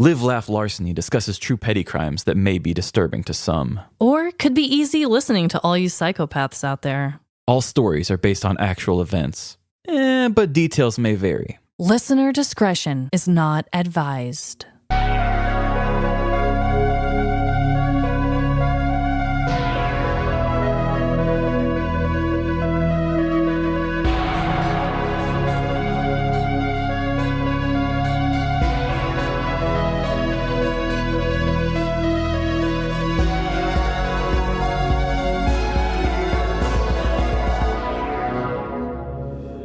Live, Laugh, Larceny discusses true petty crimes that may be disturbing to some. Or could be easy listening to all you psychopaths out there. All stories are based on actual events, but details may vary. Listener discretion is not advised.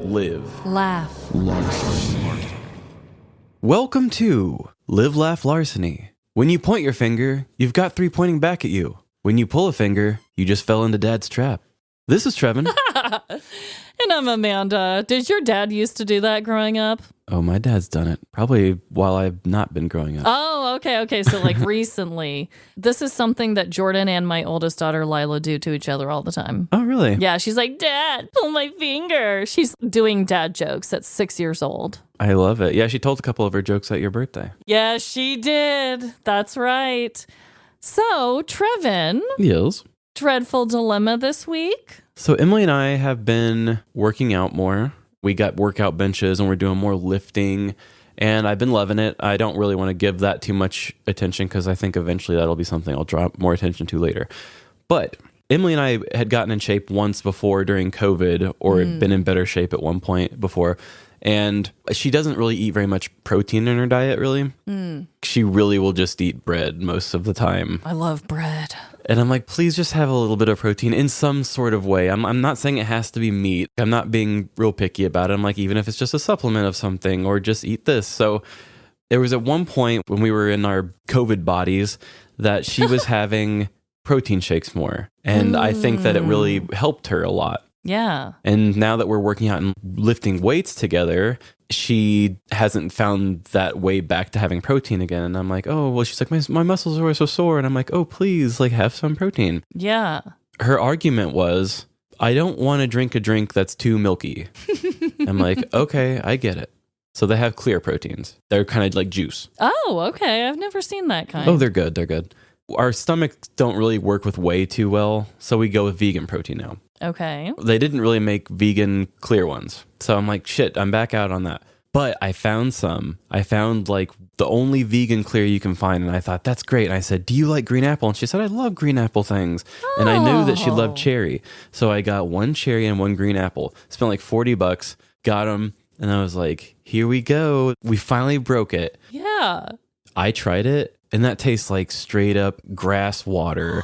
Live, Laugh. Larceny. Welcome to Live, Laugh, Larceny. When you point your finger, you've got three pointing back at you. When you pull a finger, you just fell into Dad's trap. This is Trevin. And I'm Amanda. Did your dad used to do that growing up? Oh, my dad's done it. Probably while I've not been growing up. Oh, okay. So like recently. This is something that Jordan and my oldest daughter, Lila, do to each other all the time. Oh, really? Yeah, she's like, Dad, pull my finger. She's doing dad jokes at 6 years old. I love it. Yeah, she told a couple of her jokes at your birthday. Yeah, she did. That's right. So, Trevin. Yes. Dreadful dilemma this week. So Emily and I have been working out more. We got workout benches and we're doing more lifting, and I've been loving it. I don't really want to give that too much attention because I think eventually that'll be something I'll draw more attention to later. But Emily and I had gotten in shape once before during COVID, or had been in better shape at one point before. And she doesn't really eat very much protein in her diet, really. She really will just eat bread most of the time. I love bread. And I'm like, please just have a little bit of protein in some sort of way. I'm not saying it has to be meat. I'm not being real picky about it. I'm like, even if it's just a supplement of something, or just eat this. So there was at one point when we were in our COVID bodies that she was having protein shakes more. And I think that it really helped her a lot. Yeah. And now that we're working out and lifting weights together, she hasn't found that way back to having protein again. And I'm like, oh, well, she's like, my muscles are so sore. And I'm like, oh, please, like, have some protein. Yeah. Her argument was, I don't want to drink a drink that's too milky. I'm like, okay, I get it. So they have clear proteins. They're kind of like juice. Oh, okay. I've never seen that kind. Oh, they're good. They're good. Our stomachs don't really work with whey too well, so we go with vegan protein now. Okay. They didn't really make vegan clear ones. So I'm like, shit, I'm back out on that. But I found some. I found like the only vegan clear you can find. And I thought, that's great. And I said, do you like green apple? And she said, I love green apple things. Oh. And I knew that she loved cherry. So I got one cherry and one green apple. Spent like $40, got them. And I was like, here we go. We finally broke it. Yeah. I tried it. And that tastes like straight up grass water.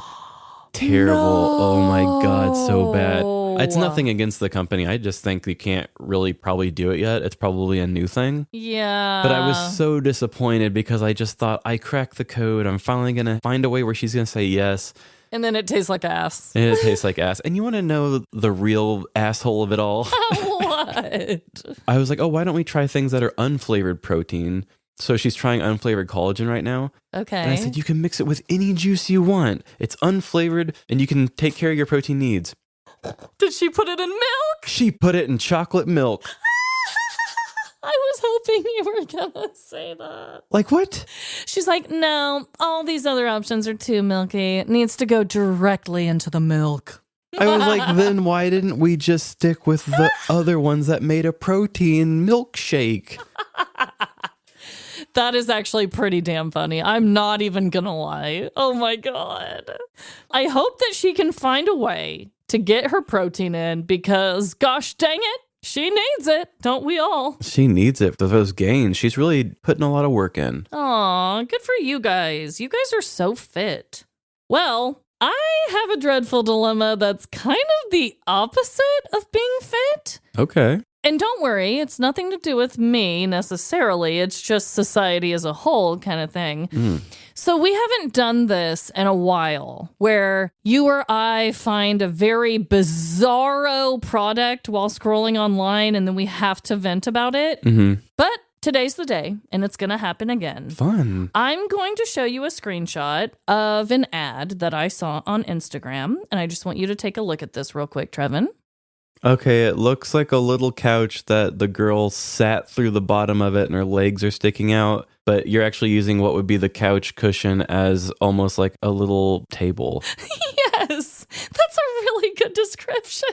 Terrible. No. Oh my God, so bad. It's nothing against the company. I just think you can't really probably do it yet. It's probably a new thing. Yeah. But I was so disappointed because I just thought, I cracked the code. I'm finally going to find a way where she's going to say yes. And then it tastes like ass. And it tastes like ass. And you want to know the real asshole of it all? What? I was like, oh, why don't we try things that are unflavored protein? So she's trying unflavored collagen right now. Okay. And I said, you can mix it with any juice you want. It's unflavored and you can take care of your protein needs. Did she put it in milk? She put it in chocolate milk. I was hoping you were going to say that. Like what? She's like, no, all these other options are too milky. It needs to go directly into the milk. I was like, then why didn't we just stick with the other ones that made a protein milkshake? That is actually pretty damn funny. I'm not even gonna lie. Oh my God. I hope that she can find a way to get her protein in because, gosh dang it, she needs it. Don't we all? She needs it for those gains. She's really putting a lot of work in. Aw, good for you guys. You guys are so fit. Well, I have a dreadful dilemma that's kind of the opposite of being fit. Okay. And don't worry, it's nothing to do with me necessarily. It's just society as a whole kind of thing. So we haven't done this in a while where you or I find a very bizarro product while scrolling online and then we have to vent about it. But today's the day and it's going to happen again. Fun. I'm going to show you a screenshot of an ad that I saw on Instagram. And I just want you to take a look at this real quick, Trevin. Okay, it looks like a little couch that the girl sat through the bottom of it and her legs are sticking out. but you're actually using what would be the couch cushion as almost like a little table. Yes, that's a really good description.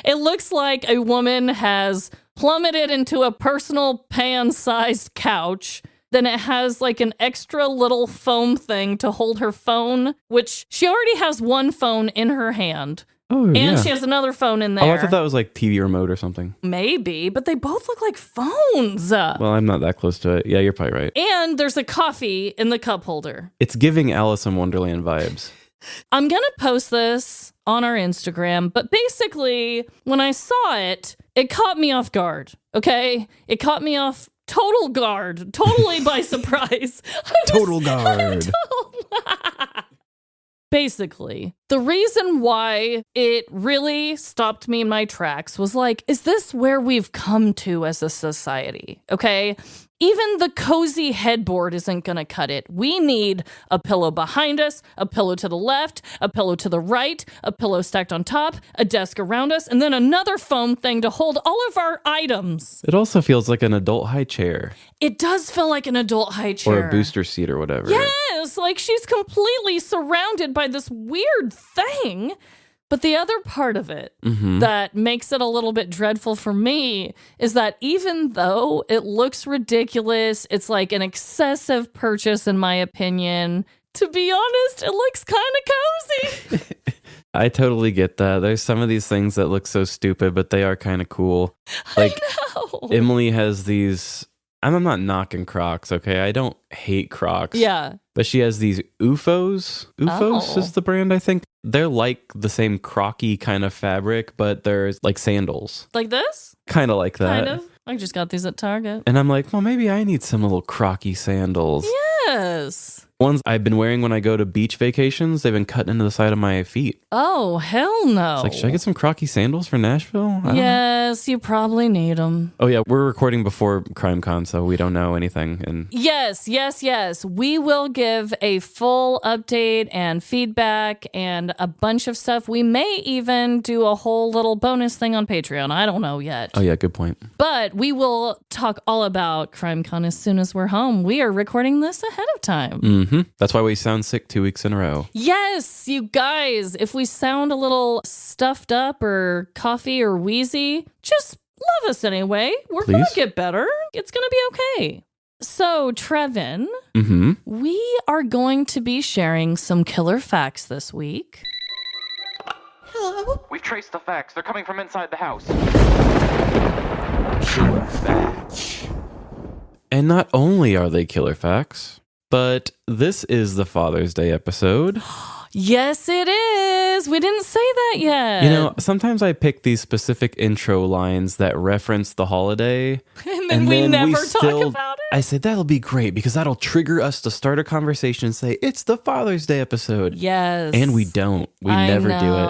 It looks like a woman has plummeted into a personal pan-sized couch. Then it has like an extra little foam thing to hold her phone, which she already has one phone in her hand. Oh, and yeah. she has another phone in there. Oh, I thought that was like TV remote or something. Maybe, but they both look like phones. Well, I'm not that close to it. Yeah, you're probably right. And there's a coffee in the cup holder. It's giving Alice in Wonderland vibes. I'm going to post this on our Instagram, but basically, when I saw it, it caught me off guard, okay? It caught me off total guard, totally by surprise. Total guard. Basically, the reason why it really stopped me in my tracks was like, is this where we've come to as a society? Okay. Even the cozy headboard isn't going to cut it. We need a pillow behind us, a pillow to the left, a pillow to the right, a pillow stacked on top, a desk around us, and then another foam thing to hold all of our items. It also feels like an adult high chair. It does feel like an adult high chair. Or a booster seat or whatever. Yes, like she's completely surrounded by this weird thing. But the other part of it that makes it a little bit dreadful for me is that even though it looks ridiculous, it's like an excessive purchase, in my opinion. To be honest, it looks kind of cozy. I totally get that. There's some of these things that look so stupid, but they are kind of cool. Like, I know. Emily has these... I'm not knocking Crocs, okay? I don't hate Crocs. Yeah. But she has these UFOs. UFOs is the brand, I think. They're like the same crocky kind of fabric, but they're like sandals. Like this? Kind of like that. Kind of. I just got these at Target. And I'm like, well, maybe I need some little crocky sandals. Yes. Ones I've been wearing when I go to beach vacations, they've been cutting into the side of my feet. Oh, hell no. It's like, should I get some crocky sandals for Nashville? Yes, you probably need them. Oh, yeah. We're recording before CrimeCon, so we don't know anything. And Yes. We will give a full update and feedback and a bunch of stuff. We may even do a whole little bonus thing on Patreon. I don't know yet. Oh, yeah. Good point. But we will talk all about CrimeCon as soon as we're home. We are recording this ahead of time. That's why we sound sick 2 weeks in a row. Yes, you guys, if we sound a little stuffed up or coughy or wheezy, just love us anyway. We're going to get better. It's going to be okay. So, Trevin, we are going to be sharing some killer facts this week. Hello? We've traced the facts. They're coming from inside the house. Killer facts. And not only are they killer facts, but this is the Father's Day episode. Yes, it is. We didn't say that yet. You know, sometimes I pick these specific intro lines that reference the holiday. and then we never talk about it. I say, that'll be great because that'll trigger us to start a conversation and say, it's the Father's Day episode. Yes. And we don't. We never do it.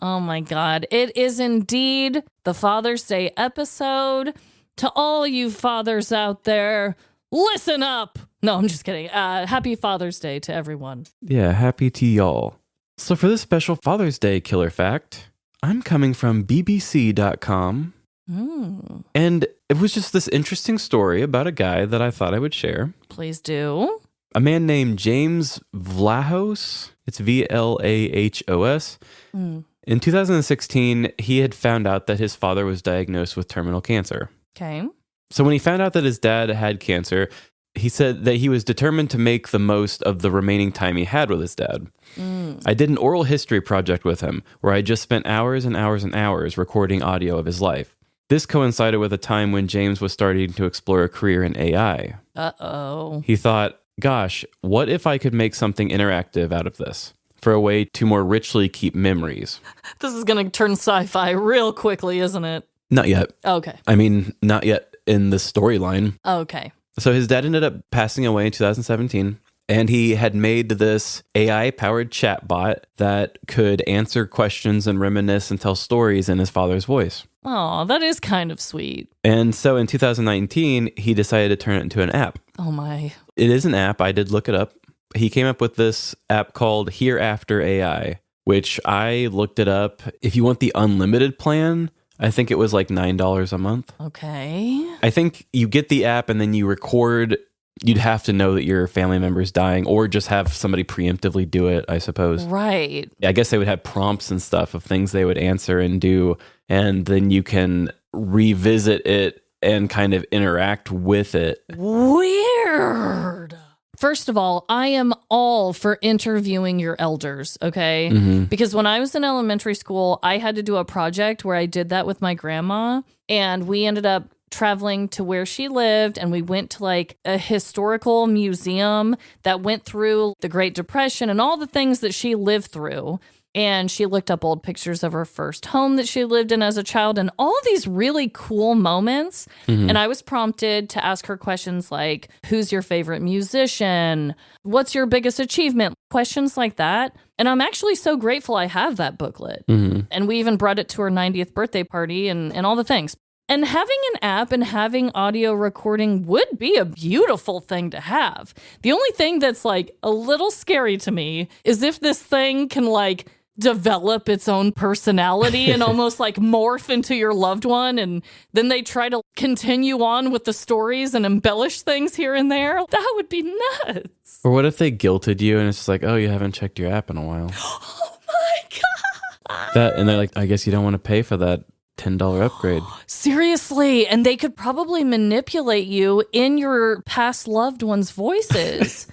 Oh my God. It is indeed the Father's Day episode. To all you fathers out there, listen up. No, I'm just kidding. Happy Father's Day to everyone. Yeah, happy to y'all. So for this special Father's Day killer fact, I'm coming from BBC.com. And it was just this interesting story about a guy that I thought I would share. Please do. A man named James Vlahos. It's Vlahos. In 2016, he had found out that his father was diagnosed with terminal cancer. Okay. So when he found out that his dad had cancer, he said that he was determined to make the most of the remaining time he had with his dad. I did an oral history project with him where I just spent hours and hours and hours recording audio of his life. This coincided with a time when James was starting to explore a career in AI. Uh-oh. He thought, gosh, what if I could make something interactive out of this for a way to more richly keep memories? This is going to turn sci-fi real quickly, isn't it? Not yet. Okay. I mean, not yet in the storyline. Okay. So his dad ended up passing away in 2017, and he had made this AI-powered chatbot that could answer questions and reminisce and tell stories in his father's voice. Oh, that is kind of sweet. And so in 2019, he decided to turn it into an app. Oh my. It is an app. I did look it up. He came up with this app called Hereafter AI, which I looked it up. If you want the unlimited plan, I think it was like $9 a month. Okay. I think you get the app and then you record you'd have to know that your family member's dying or just have somebody preemptively do it, I suppose. Right. I guess they would have prompts and stuff of things they would answer and do, and then you can revisit it and kind of interact with it. Weird. First of all, I am all for interviewing your elders, okay? Because when I was in elementary school, I had to do a project where I did that with my grandma, and we ended up traveling to where she lived, and we went to like a historical museum that went through the Great Depression and all the things that she lived through. And she looked up old pictures of her first home that she lived in as a child and all these really cool moments. And I was prompted to ask her questions like, who's your favorite musician? What's your biggest achievement? Questions like that. And I'm actually so grateful I have that booklet. And we even brought it to her 90th birthday party and all the things. And having an app and having audio recording would be a beautiful thing to have. The only thing that's like a little scary to me is if this thing can like develop its own personality and almost like morph into your loved one, and then they try to continue on with the stories and embellish things here and there. That would be nuts. Or what if they guilted you and it's just like, oh, you haven't checked your app in a while? Oh my God. And they're like, I guess you don't want to pay for that $10 upgrade. Seriously. And they could probably manipulate you in your past loved ones' voices.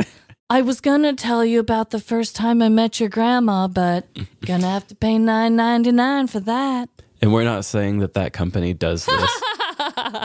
I was going to tell you about the first time I met your grandma, but gonna have to pay $9.99 for that. And we're not saying that that company does this.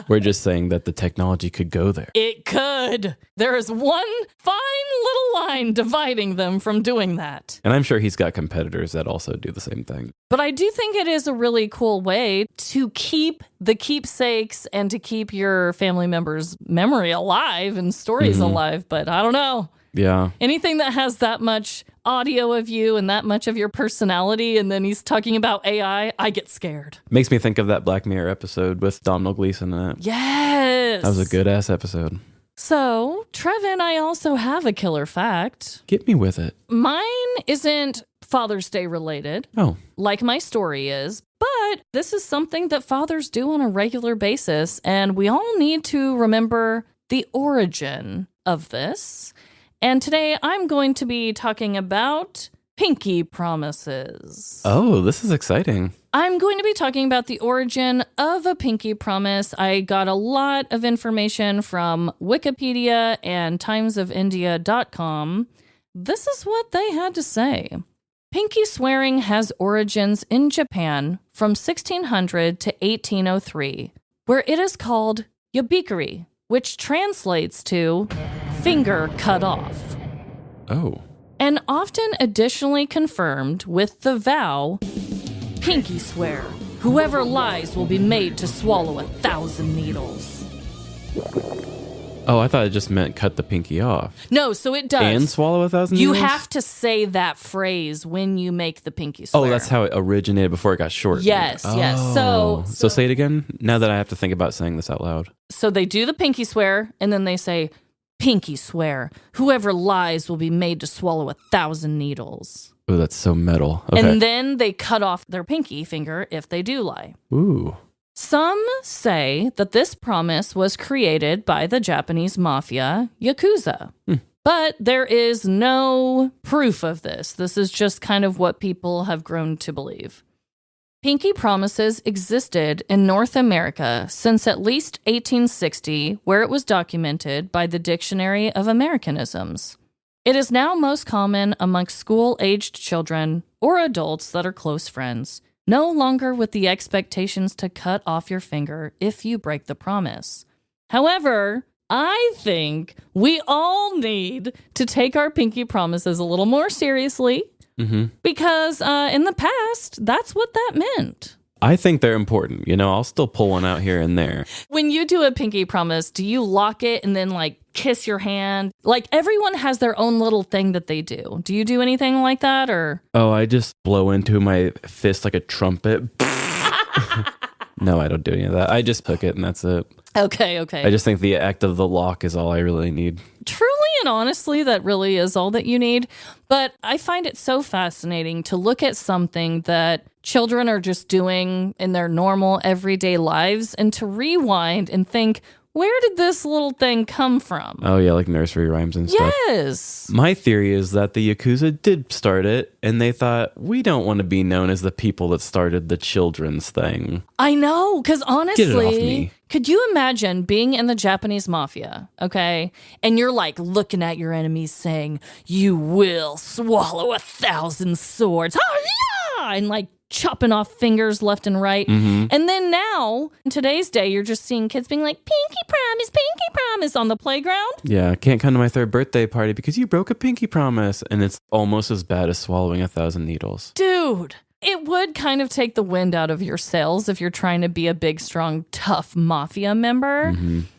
We're just saying that the technology could go there. It could. There is one fine little line dividing them from doing that. And I'm sure he's got competitors that also do the same thing. But I do think it is a really cool way to keep the keepsakes and to keep your family members' memory alive and stories alive. But I don't know. Yeah. Anything that has that much audio of you and that much of your personality, and then he's talking about AI, I get scared. Makes me think of that Black Mirror episode with Domhnall Gleeson in it. Yes. That was a good-ass episode. So, Trevin, I also have a killer fact. Get me with it. Mine isn't Father's Day related, like my story is, but this is something that fathers do on a regular basis, and we all need to remember the origin of this. And today I'm going to be talking about pinky promises. Oh, this is exciting. I'm going to be talking about the origin of a pinky promise. I got a lot of information from Wikipedia and timesofindia.com. This is what they had to say. Pinky swearing has origins in Japan from 1600 to 1803, where it is called yabikiri, which translates to finger cut off. Oh. And often additionally confirmed with the vow, pinky swear, whoever lies will be made to swallow 1,000 needles. Oh, I thought it just meant cut the pinky off. No, so it does. And swallow 1,000 You needles? have to say that phrase when you make the pinky swear. Oh, that's how it originated before it got shortened. Yes, yes. So say it again, now that I have to think about saying this out loud. So they do the pinky swear, and then they say, pinky swear, whoever lies will be made to swallow 1,000 needles. Oh, that's so metal. Okay. And then they cut off their pinky finger if they do lie. Ooh. Some say that this promise was created by the Japanese mafia, Yakuza. But there is no proof of this. This is just kind of what people have grown to believe. Pinky promises existed in North America since at least 1860, where it was documented by the Dictionary of Americanisms. It is now most common amongst school-aged children or adults that are close friends, no longer with the expectations to cut off your finger if you break the promise. However, I think we all need to take our pinky promises a little more seriously. Because in the past, that's what that meant. I think they're important. You know, I'll still pull one out here and there. When you do a pinky promise, do you lock it and then like kiss your hand? Like everyone has their own little thing that they do. Do you do anything like that or? Oh, I just blow into my fist like a trumpet. No, I don't do any of that. I just hook it and that's it. Okay. I just think the act of the lock is all I really need. Truly and honestly, that really is all that you need. But I find it so fascinating to look at something that children are just doing in their normal everyday lives and to rewind and think, Where did this little thing come from? Oh, yeah, like nursery rhymes and stuff. Yes. My theory is that the Yakuza did start it, and they thought, we don't want to be known as the people that started the children's thing. I know, because honestly, Get it off me. Could you imagine being in the Japanese mafia, okay? And you're like looking at your enemies saying, you will swallow 1,000 swords. Oh, yeah! And like chopping off fingers left and right. And then now, in today's day, you're just seeing kids being like, pinky promise on the playground. Yeah, can't come to my 3rd birthday party because you broke a pinky promise. And it's almost as bad as swallowing 1,000 needles. Dude, it would kind of take the wind out of your sails if you're trying to be a big, strong, tough mafia member.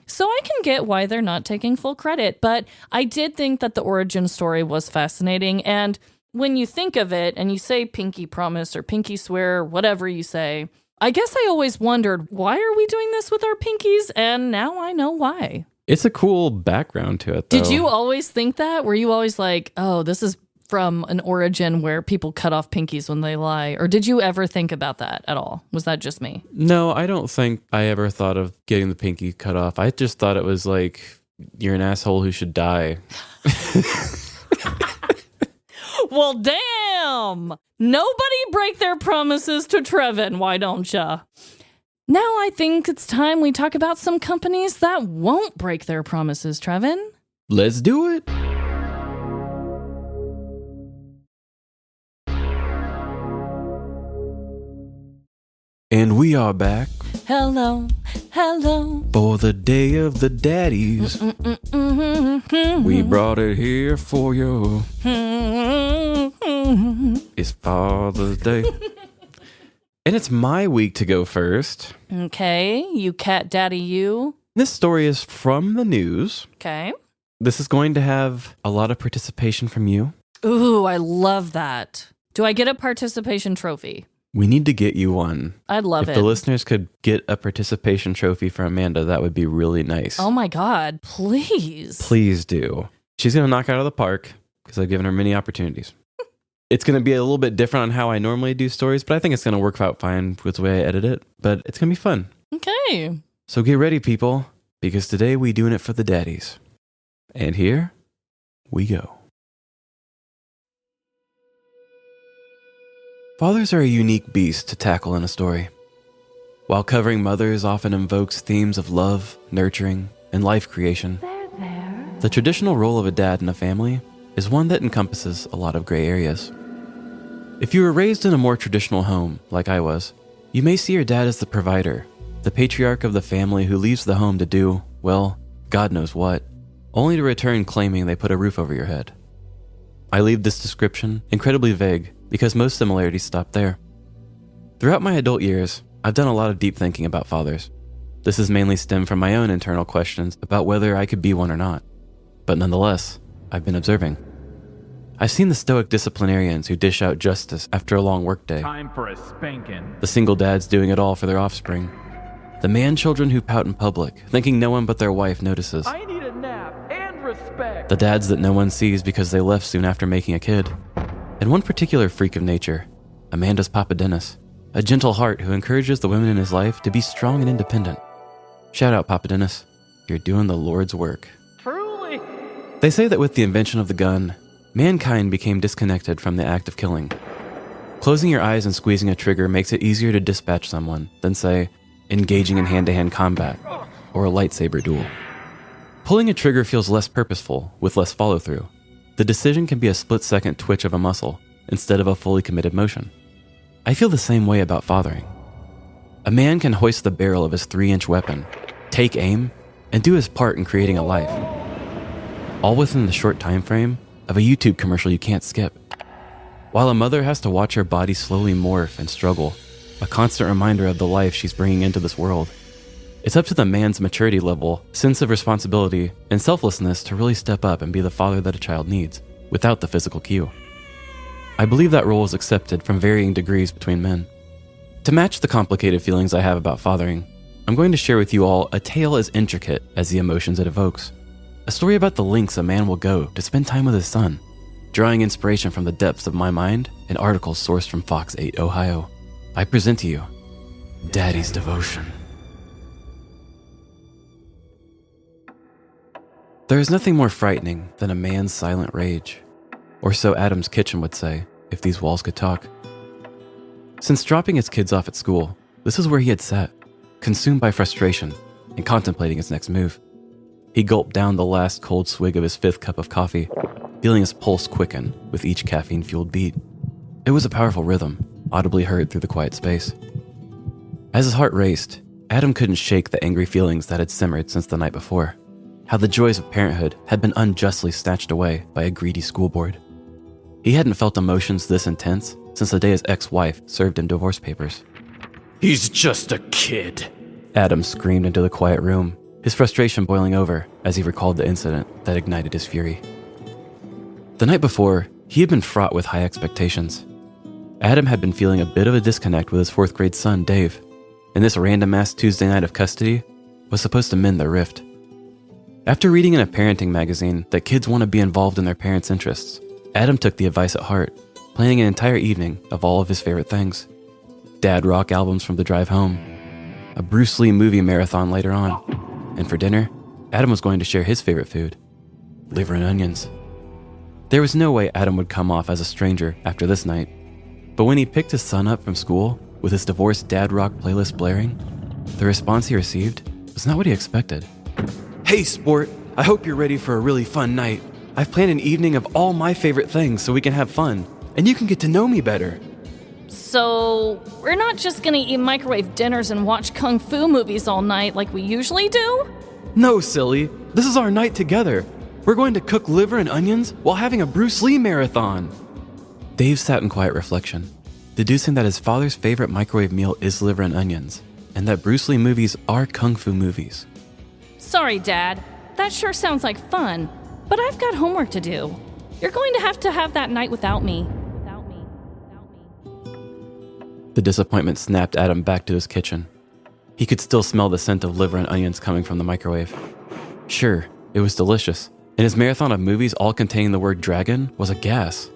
So I can get why they're not taking full credit. But I did think that the origin story was fascinating. And when you think of it and you say pinky promise or pinky swear or whatever you say, I guess I always wondered, why are we doing this with our pinkies? And now I know why. It's a cool background to it, though. Did you always think that? Were you always like, oh, this is from an origin where people cut off pinkies when they lie? Or did you ever think about that at all? Was that just me? No, I don't think I ever thought of getting the pinky cut off. I just thought it was like, you're an asshole who should die. Well, damn! Nobody break their promises to Trevin, why don't ya? Now I think it's time we talk about some companies that won't break their promises, Trevin. Let's do it. And we are back Hello. for the Day of the Daddies. We brought it here for you. It's Father's Day. And it's my week to go first. Okay, you cat daddy you. This story is from the news. Okay. This is going to have a lot of participation from you. Ooh, I love that. Do I get a participation trophy? We need to get you one. I'd love If it. the listeners could get a participation trophy for Amanda, that would be really nice. Oh my God, please. Please do. She's going to knock it out of the park because I've given her many opportunities. It's going to be a little bit different on how I normally do stories, but I think it's going to work out fine with the way I edit it. But it's going to be fun. Okay. So get ready, people, because today we doing it for the daddies. And here we go. Fathers are a unique beast to tackle in a story. While covering mothers often invokes themes of love, nurturing, and life creation, the traditional role of a dad in a family is one that encompasses a lot of gray areas. If you were raised in a more traditional home, like I was, you may see your dad as the provider, the patriarch of the family who leaves the home to do, well, God knows what, only to return claiming they put a roof over your head. I leave this description incredibly vague because most similarities stop there. Throughout my adult years, I've done a lot of deep thinking about fathers. This has mainly stemmed from my own internal questions about whether I could be one or not. But nonetheless, I've been observing. I've seen the stoic disciplinarians who dish out justice after a long workday. Time for a spanking. The single dads doing it all for their offspring. The man-children who pout in public, thinking no one but their wife notices. I need a nap and respect. The dads that no one sees because they left soon after making a kid. And one particular freak of nature, Amanda's Papa Dennis, a gentle heart who encourages the women in his life to be strong and independent. Shout out, Papa Dennis. You're doing the Lord's work. Truly. They say that with the invention of the gun, mankind became disconnected from the act of killing. Closing your eyes and squeezing a trigger makes it easier to dispatch someone than, say, engaging in hand-to-hand combat or a lightsaber duel. Pulling a trigger feels less purposeful with less follow-through. The decision can be a split-second twitch of a muscle instead of a fully committed motion. I feel the same way about fathering. A man can hoist the barrel of his 3-inch weapon, take aim, and do his part in creating a life. All within the short time frame of a YouTube commercial you can't skip. While a mother has to watch her body slowly morph and struggle, a constant reminder of the life she's bringing into this world, it's up to the man's maturity level, sense of responsibility, and selflessness to really step up and be the father that a child needs, without the physical cue. I believe that role is accepted from varying degrees between men. To match the complicated feelings I have about fathering, I'm going to share with you all a tale as intricate as the emotions it evokes. A story about the lengths a man will go to spend time with his son, drawing inspiration from the depths of my mind and articles sourced from Fox 8 Ohio. I present to you Daddy's Devotion. There is nothing more frightening than a man's silent rage, or so Adam's kitchen would say if these walls could talk. Since dropping his kids off at school, this is where he had sat, consumed by frustration and contemplating his next move. He gulped down the last cold swig of his 5th cup of coffee, feeling his pulse quicken with each caffeine-fueled beat. It was a powerful rhythm, audibly heard through the quiet space. As his heart raced, Adam couldn't shake the angry feelings that had simmered since the night before. How the joys of parenthood had been unjustly snatched away by a greedy school board. He hadn't felt emotions this intense since the day his ex-wife served him divorce papers. He's just a kid, Adam screamed into the quiet room, his frustration boiling over as he recalled the incident that ignited his fury. The night before, he had been fraught with high expectations. Adam had been feeling a bit of a disconnect with his 4th grade son, Dave, and this random-ass Tuesday night of custody was supposed to mend their rift. After reading in a parenting magazine that kids want to be involved in their parents' interests, Adam took the advice at heart, planning an entire evening of all of his favorite things. Dad rock albums from the drive home, a Bruce Lee movie marathon later on, and for dinner, Adam was going to share his favorite food, liver and onions. There was no way Adam would come off as a stranger after this night, but when he picked his son up from school with his divorced dad rock playlist blaring, the response he received was not what he expected. "Hey, sport, I hope you're ready for a really fun night. I've planned an evening of all my favorite things so we can have fun, and you can get to know me better." So, we're not just gonna eat microwave dinners and watch kung fu movies all night like we usually do? "No, silly. This is our night together. We're going to cook liver and onions while having a Bruce Lee marathon." Dave sat in quiet reflection, deducing that his father's favorite microwave meal is liver and onions, and that Bruce Lee movies are kung fu movies. Sorry, Dad. That sure sounds like fun, but I've got homework to do. You're going to have that night without me. The disappointment snapped Adam back to his kitchen. He could still smell the scent of liver and onions coming from the microwave. Sure, it was delicious, and his marathon of movies all containing the word dragon was a gas.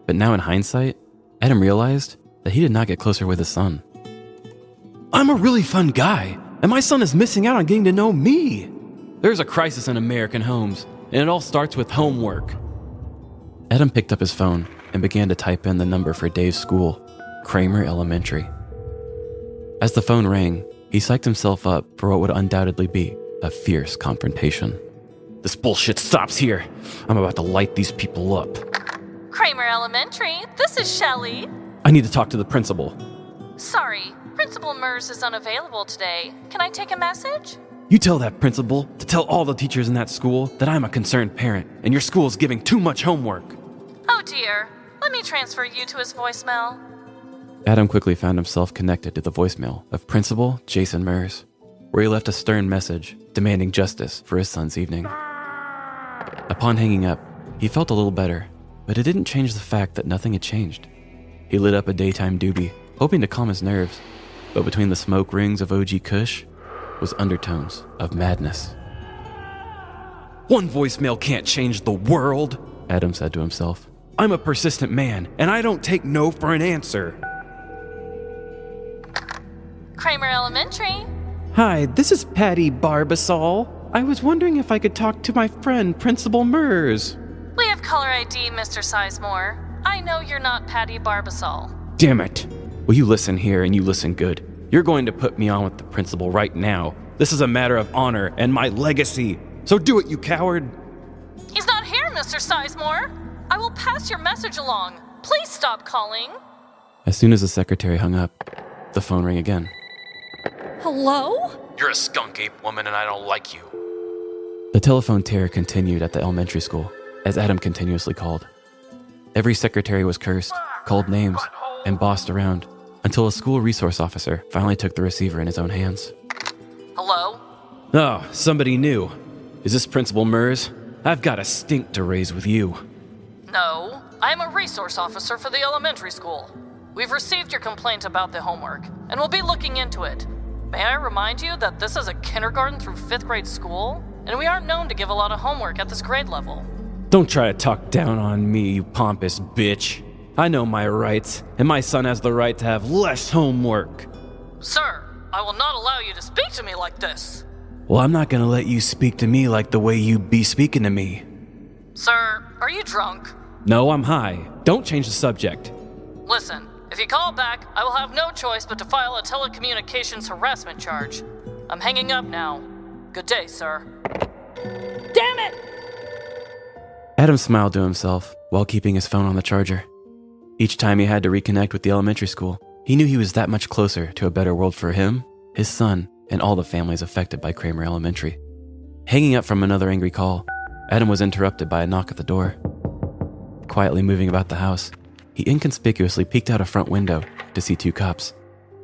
But now in hindsight, Adam realized that he did not get closer with his son. "I'm a really fun guy, and my son is missing out on getting to know me. There's a crisis in American homes, and it all starts with homework." Adam picked up his phone and began to type in the number for Dave's school, Kramer Elementary. As the phone rang, he psyched himself up for what would undoubtedly be a fierce confrontation. This bullshit stops here. I'm about to light these people up. Kramer Elementary, this is Shelly. "I need to talk to the principal." Sorry, Principal Mers is unavailable today. Can I take a message? "You tell that principal to tell all the teachers in that school that I'm a concerned parent and your school is giving too much homework." Oh dear, let me transfer you to his voicemail. Adam quickly found himself connected to the voicemail of Principal Jason Mers, where he left a stern message demanding justice for his son's evening. Upon hanging up, he felt a little better, but it didn't change the fact that nothing had changed. He lit up a daytime doobie, hoping to calm his nerves, but between the smoke rings of OG Kush was undertones of madness. "One voicemail can't change the world," Adam said to himself. "I'm a persistent man, and I don't take no for an answer." Kramer Elementary. Hi, this is Patty Barbasol. I was wondering if I could talk to my friend, Principal Mers. We have caller ID, Mr. Sizemore. I know you're not Patty Barbasol. "Damn it. Will you listen here and you listen good? You're going to put me on with the principal right now. This is a matter of honor and my legacy. So do it, you coward." He's not here, Mr. Sizemore. I will pass your message along. Please stop calling. As soon as the secretary hung up, the phone rang again. Hello? You're a skunk ape woman and I don't like you. The telephone terror continued at the elementary school as Adam continuously called. Every secretary was cursed, called names, and bossed around until a school resource officer finally took the receiver in his own hands. Hello? "Oh, somebody new. Is this Principal Mers? I've got a stink to raise with you." No, I'm a resource officer for the elementary school. We've received your complaint about the homework, and we'll be looking into it. May I remind you that this is a kindergarten through 5th grade school, and we aren't known to give a lot of homework at this grade level. "Don't try to talk down on me, you pompous bitch. I know my rights, and my son has the right to have less homework." Sir, I will not allow you to speak to me like this. Well, I'm not gonna let you speak to me like the way you be speaking to me. Sir, are you drunk? No, I'm high. Don't change the subject. Listen, if you call back, I will have no choice but to file a telecommunications harassment charge. I'm hanging up now. Good day, sir. Damn it! Adam smiled to himself while keeping his phone on the charger. Each time he had to reconnect with the elementary school, he knew he was that much closer to a better world for him, his son, and all the families affected by Kramer Elementary. Hanging up from another angry call, Adam was interrupted by a knock at the door. Quietly moving about the house, he inconspicuously peeked out a front window to see 2 cops.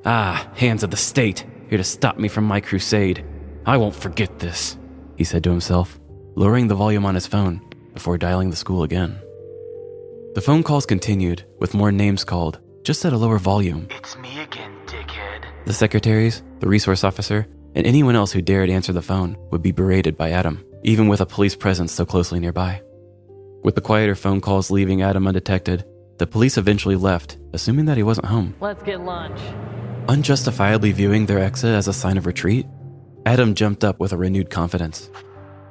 Ah, hands of the state, here to stop me from my crusade. I won't forget this, he said to himself, lowering the volume on his phone before dialing the school again. The phone calls continued, with more names called, just at a lower volume. It's me again, dickhead. The secretaries, the resource officer, and anyone else who dared answer the phone would be berated by Adam, even with a police presence so closely nearby. With the quieter phone calls leaving Adam undetected, the police eventually left, assuming that he wasn't home. Let's get lunch. Unjustifiably viewing their exit as a sign of retreat, Adam jumped up with a renewed confidence.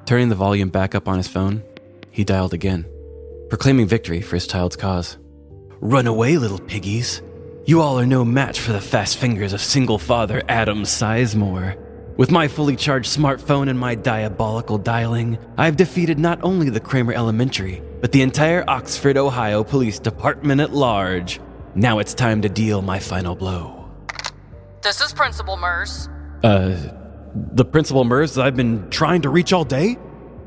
Turning the volume back up on his phone, he dialed again, proclaiming victory for his child's cause. Run away, little piggies. You all are no match for the fast fingers of single father Adam Sizemore. With my fully charged smartphone and my diabolical dialing, I've defeated not only the Kramer Elementary, but the entire Oxford, Ohio Police Department at large. Now it's time to deal my final blow. This is Principal Mers. The Principal Mers that I've been trying to reach all day?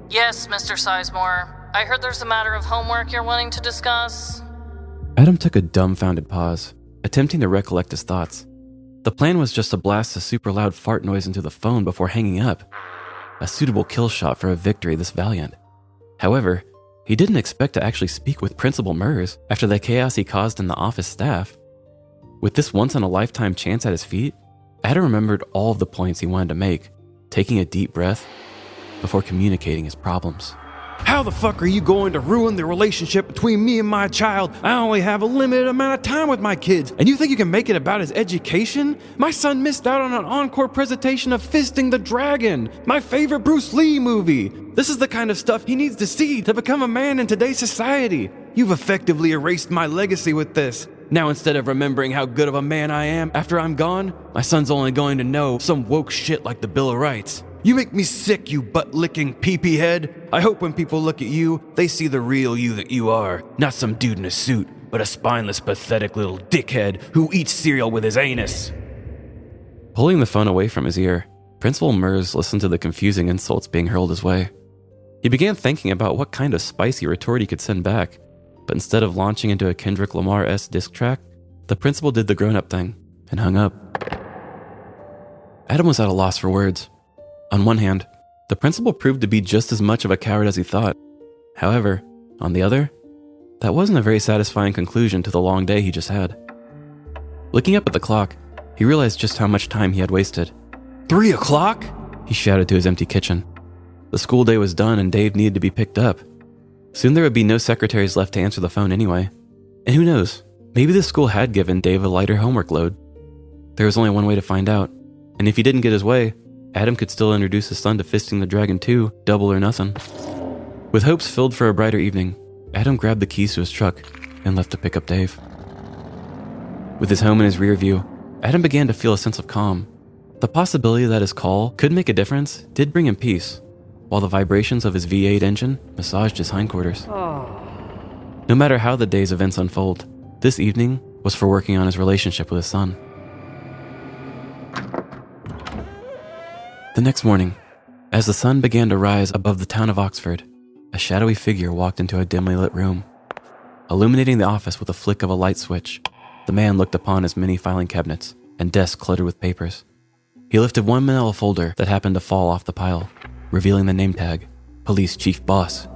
Yes, Mr. Sizemore. I heard there's a matter of homework you're wanting to discuss. Adam took a dumbfounded pause, attempting to recollect his thoughts. The plan was just to blast a super loud fart noise into the phone before hanging up. A suitable kill shot for a victory this valiant. However, he didn't expect to actually speak with Principal Mers after the chaos he caused in the office staff. With this once-in-a-lifetime chance at his feet, Adam remembered all of the points he wanted to make, taking a deep breath before communicating his problems. How the fuck are you going to ruin the relationship between me and my child? I only have a limited amount of time with my kids, and you think you can make it about his education? My son missed out on an encore presentation of Fisting the Dragon, my favorite Bruce Lee movie. This is the kind of stuff he needs to see to become a man in today's society. You've effectively erased my legacy with this. Now instead of remembering how good of a man I am after I'm gone, my son's only going to know some woke shit like the Bill of Rights. You make me sick, you butt-licking pee-pee head. I hope when people look at you, they see the real you that you are. Not some dude in a suit, but a spineless, pathetic little dickhead who eats cereal with his anus. Pulling the phone away from his ear, Principal Mers listened to the confusing insults being hurled his way. He began thinking about what kind of spicy retort he could send back, but instead of launching into a Kendrick Lamar-esque diss track, the principal did the grown-up thing and hung up. Adam was at a loss for words. On one hand, the principal proved to be just as much of a coward as he thought. However, on the other, that wasn't a very satisfying conclusion to the long day he just had. Looking up at the clock, he realized just how much time he had wasted. 3 o'clock? He shouted to his empty kitchen. The school day was done and Dave needed to be picked up. Soon there would be no secretaries left to answer the phone anyway. And who knows, maybe the school had given Dave a lighter homework load. There was only one way to find out, and if he didn't get his way, Adam could still introduce his son to Fisting the Dragon 2, double or nothing. With hopes filled for a brighter evening, Adam grabbed the keys to his truck and left to pick up Dave. With his home in his rear view, Adam began to feel a sense of calm. The possibility that his call could make a difference did bring him peace, while the vibrations of his V8 engine massaged his hindquarters. No matter how the day's events unfold, this evening was for working on his relationship with his son. The next morning, as the sun began to rise above the town of Oxford, a shadowy figure walked into a dimly lit room. Illuminating the office with a flick of a light switch, the man looked upon his many filing cabinets and desks cluttered with papers. He lifted one manila folder that happened to fall off the pile, revealing the name tag, Police Chief Boss.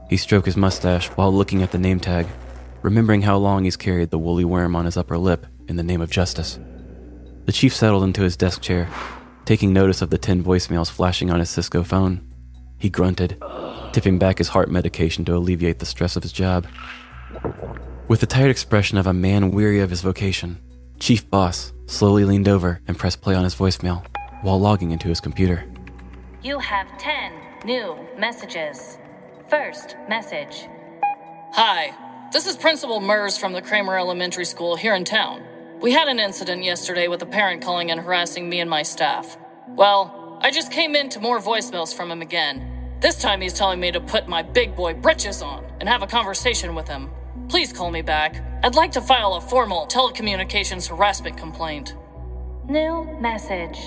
He stroked his mustache while looking at the name tag, remembering how long he's carried the woolly worm on his upper lip in the name of justice. The chief settled into his desk chair, taking notice of the 10 voicemails flashing on his Cisco phone. He grunted, tipping back his heart medication to alleviate the stress of his job. With the tired expression of a man weary of his vocation, Chief Boss slowly leaned over and pressed play on his voicemail while logging into his computer. You have 10 new messages. First message. Hi, this is Principal Mers from the Kramer Elementary School here in town. We had an incident yesterday with a parent calling and harassing me and my staff. Well, I just came into more voicemails from him again. This time he's telling me to put my big boy britches on and have a conversation with him. Please call me back. I'd like to file a formal telecommunications harassment complaint. New message.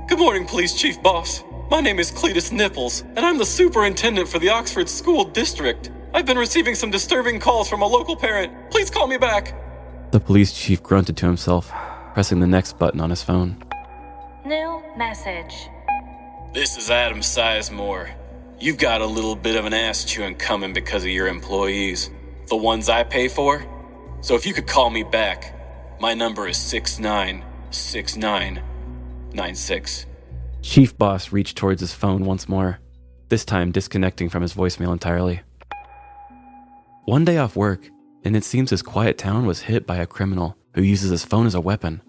Good morning, Police Chief Boss. My name is Cletus Nipples, and I'm the superintendent for the Oxford School District. I've been receiving some disturbing calls from a local parent. Please call me back. The police chief grunted to himself, pressing the next button on his phone. New message. This is Adam Sizemore. You've got a little bit of an ass chewing coming because of your employees. The ones I pay for? So if you could call me back, my number is 696996. Chief Boss reached towards his phone once more, this time disconnecting from his voicemail entirely. One day off work, and it seems his quiet town was hit by a criminal who uses his phone as a weapon.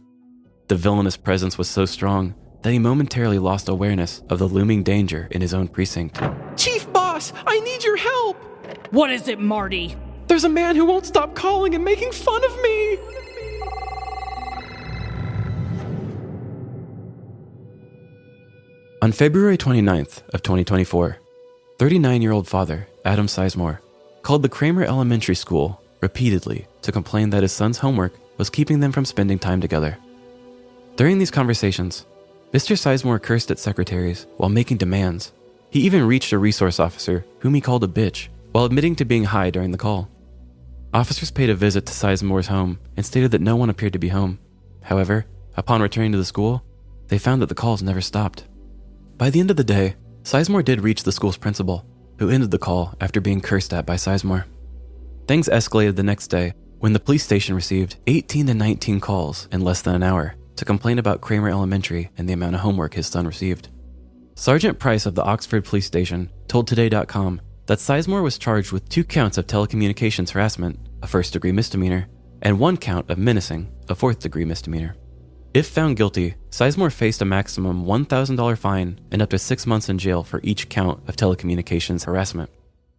The villainous presence was so strong that he momentarily lost awareness of the looming danger in his own precinct. Chief Boss, I need your help. What is it, Marty? There's a man who won't stop calling and making fun of me. On February 29th of 2024, 39-year-old father Adam Sizemore called the Kramer Elementary School repeatedly to complain that his son's homework was keeping them from spending time together. During these conversations, Mr. Sizemore cursed at secretaries while making demands. He even reached a resource officer whom he called a bitch while admitting to being high during the call. Officers paid a visit to Sizemore's home and stated that no one appeared to be home. However, upon returning to the school, they found that the calls never stopped. By the end of the day, Sizemore did reach the school's principal, who ended the call after being cursed at by Sizemore. Things escalated the next day when the police station received 18 to 19 calls in less than an hour to complain about Kramer Elementary and the amount of homework his son received. Sergeant Price of the Oxford Police Station told Today.com that Sizemore was charged with 2 counts of telecommunications harassment, a first-degree misdemeanor, and 1 count of menacing, a fourth-degree misdemeanor. If found guilty, Sizemore faced a maximum $1,000 fine and up to 6 months in jail for each count of telecommunications harassment.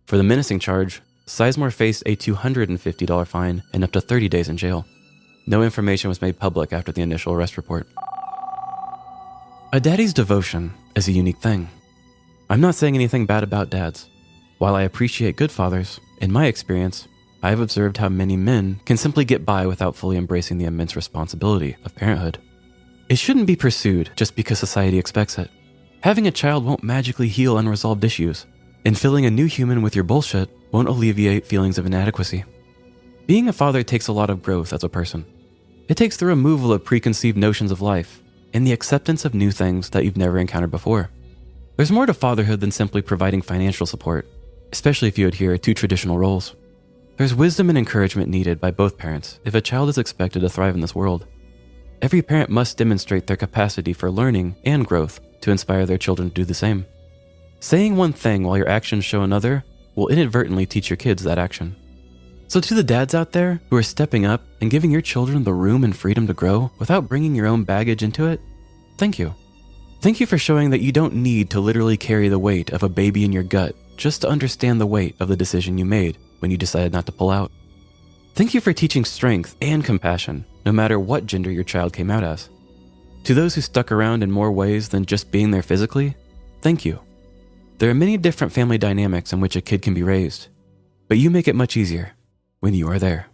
For the menacing charge, Sizemore faced a $250 fine and up to 30 days in jail. No information was made public after the initial arrest report. A daddy's devotion is a unique thing. I'm not saying anything bad about dads. While I appreciate good fathers, in my experience, I have observed how many men can simply get by without fully embracing the immense responsibility of parenthood. It shouldn't be pursued just because society expects it. Having a child won't magically heal unresolved issues, and filling a new human with your bullshit won't alleviate feelings of inadequacy. Being a father takes a lot of growth as a person. It takes the removal of preconceived notions of life and the acceptance of new things that you've never encountered before. There's more to fatherhood than simply providing financial support, especially if you adhere to traditional roles. There's wisdom and encouragement needed by both parents if a child is expected to thrive in this world. Every parent must demonstrate their capacity for learning and growth to inspire their children to do the same. Saying one thing while your actions show another will inadvertently teach your kids that action. So to the dads out there who are stepping up and giving your children the room and freedom to grow without bringing your own baggage into it, thank you. Thank you for showing that you don't need to literally carry the weight of a baby in your gut just to understand the weight of the decision you made when you decided not to pull out. Thank you for teaching strength and compassion, no matter what gender your child came out as. To those who stuck around in more ways than just being there physically, thank you. There are many different family dynamics in which a kid can be raised, but you make it much easier when you are there.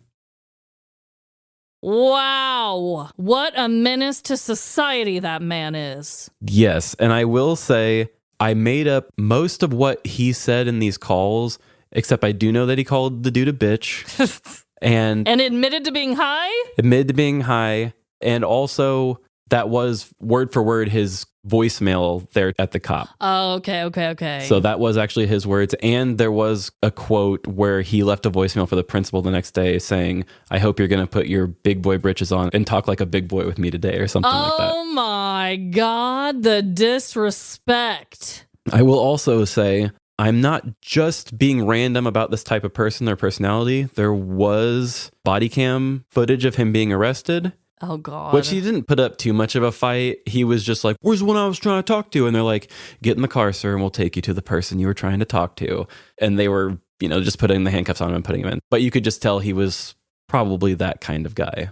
Wow. What a menace to society that man is. Yes, and I will say I made up most of what he said in these calls, except I do know that he called the dude a bitch. And admitted to being high? Admitted to being high. And also, that was word for word his voicemail there at the cop. Oh, okay. So that was actually his words. And there was a quote where he left a voicemail for the principal the next day saying, I hope you're going to put your big boy britches on and talk like a big boy with me today or something like that. Oh my God, the disrespect. I will also say, I'm not just being random about this type of person or personality. There was body cam footage of him being arrested. Oh, God. Which he didn't put up too much of a fight. He was just like, where's the one I was trying to talk to? And they're like, get in the car, sir, and we'll take you to the person you were trying to talk to. And they were, just putting the handcuffs on him and putting him in. But you could just tell he was probably that kind of guy.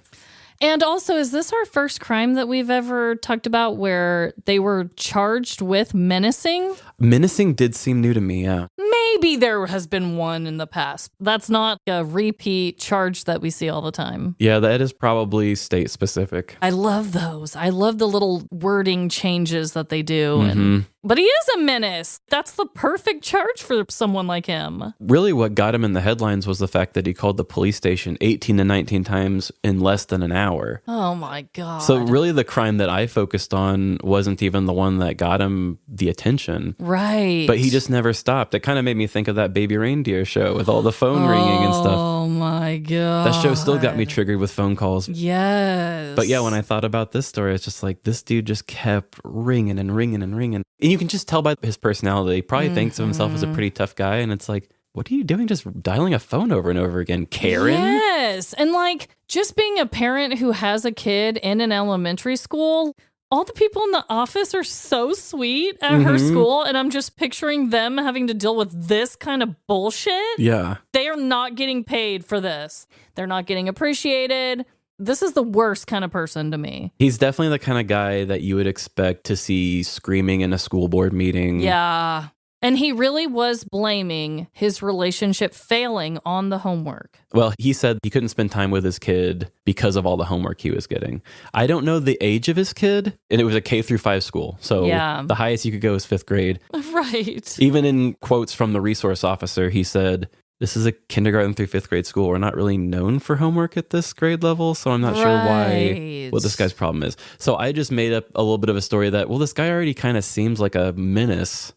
And also, is this our first crime that we've ever talked about where they were charged with menacing? Menacing did seem new to me, yeah. Maybe there has been one in the past. That's not a repeat charge that we see all the time. Yeah, that is probably state specific. I love those. I love the little wording changes that they do. But he is a menace. That's the perfect charge for someone like him. Really, what got him in the headlines was the fact that he called the police station 18 to 19 times in less than an hour. Oh, my God. So really, the crime that I focused on wasn't even the one that got him the attention. Right. But he just never stopped. It kind of made me think of that Baby Reindeer show with all the phone ringing and stuff. Oh, my God. That show still got me triggered with phone calls. Yes. But yeah, when I thought about this story, it's just like this dude just kept ringing and ringing and ringing. And you can just tell by his personality, he probably thinks of himself as a pretty tough guy. And it's like, what are you doing just dialing a phone over and over again, Karen? Yes. And like just being a parent who has a kid in an elementary school, all the people in the office are so sweet at her school. And I'm just picturing them having to deal with this kind of bullshit. Yeah. They are not getting paid for this. They're not getting appreciated. This is the worst kind of person to me. He's definitely the kind of guy that you would expect to see screaming in a school board meeting. Yeah. And he really was blaming his relationship failing on the homework. Well, he said he couldn't spend time with his kid because of all the homework he was getting. I don't know the age of his kid, and it was a K through 5 school. So the highest you could go is 5th grade. Right. Even in quotes from the resource officer, he said, this is a kindergarten through 5th grade school. We're not really known for homework at this grade level, so I'm not sure what this guy's problem is. So I just made up a little bit of a story that, well, this guy already kind of seems like a menace.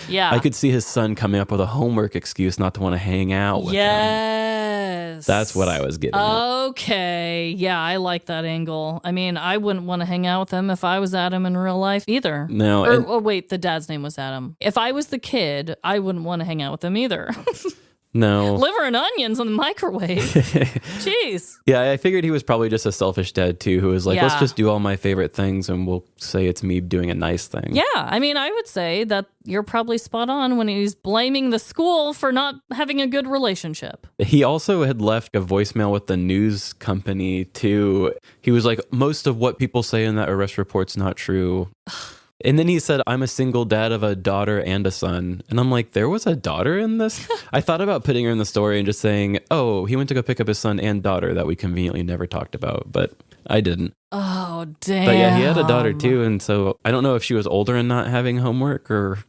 Yeah. I could see his son coming up with a homework excuse not to want to hang out with him. Yes. That's what I was getting at. Okay. Yeah, I like that angle. I mean, I wouldn't want to hang out with him if I was Adam in real life either. No. Oh, wait, the dad's name was Adam. If I was the kid, I wouldn't want to hang out with him either. No. Liver and onions in the microwave. Jeez. Yeah, I figured he was probably just a selfish dad too, who was like, let's Yeah. just do all my favorite things and we'll say it's me doing a nice thing. Yeah, I mean, I would say that you're probably spot on when he's blaming the school for not having a good relationship. He also had left a voicemail with the news company too. He was like, most of what people say in that arrest report's not true. And then he said, I'm a single dad of a daughter and a son. And I'm like, there was a daughter in this? I thought about putting her in the story and just saying, oh, he went to go pick up his son and daughter that we conveniently never talked about. But I didn't. Oh, damn. But yeah, he had a daughter too. And so I don't know if she was older and not having homework or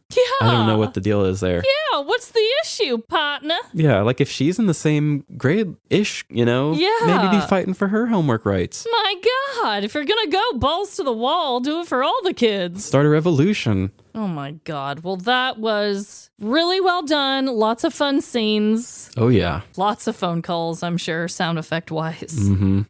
I don't know what the deal is there. Yeah, what's the issue, partner? Yeah, like if she's in the same grade-ish, maybe be fighting for her homework rights. My God, if you're going to go balls to the wall, do it for all the kids. Start a revolution. Oh my God. Well, that was really well done. Lots of fun scenes. Oh, yeah. Lots of phone calls, I'm sure, sound effect wise. Mm-hmm.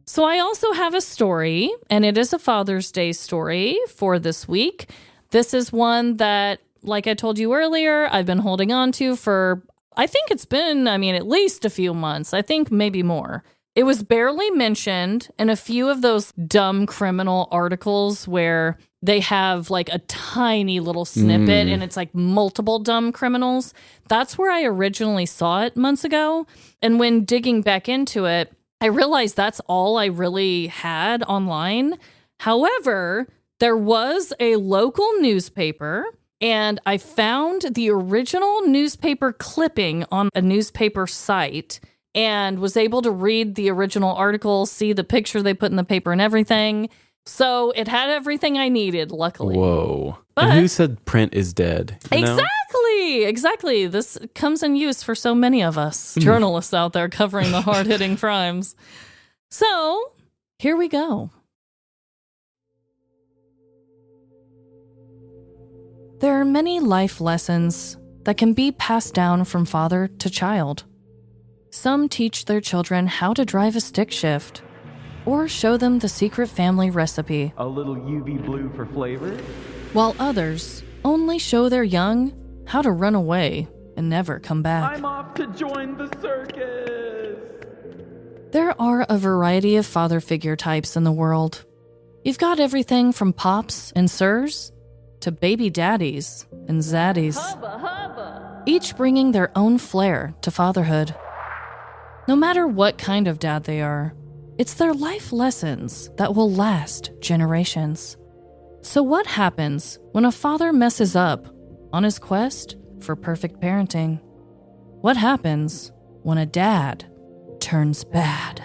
So I also have a story, and it is a Father's Day story for this week. This is one that, like I told you earlier, I've been holding on to for, I think it's been, at least a few months. I think maybe more. It was barely mentioned in a few of those dumb criminal articles where they have like a tiny little snippet and it's like multiple dumb criminals. That's where I originally saw it months ago. And when digging back into it, I realized that's all I really had online. However, there was a local newspaper, and I found the original newspaper clipping on a newspaper site and was able to read the original article, see the picture they put in the paper and everything. So it had everything I needed, luckily. Whoa. But and who said print is dead? You know? Exactly. This comes in use for so many of us journalists out there covering the hard-hitting crimes. So here we go. There are many life lessons that can be passed down from father to child. Some teach their children how to drive a stick shift or show them the secret family recipe. A little UV blue for flavor. While others only show their young how to run away and never come back. I'm off to join the circus. There are a variety of father figure types in the world. You've got everything from pops and sirs to baby daddies and zaddies, each bringing their own flair to fatherhood. No matter what kind of dad they are, it's their life lessons that will last generations. So what happens when a father messes up on his quest for perfect parenting? What happens when a dad turns bad?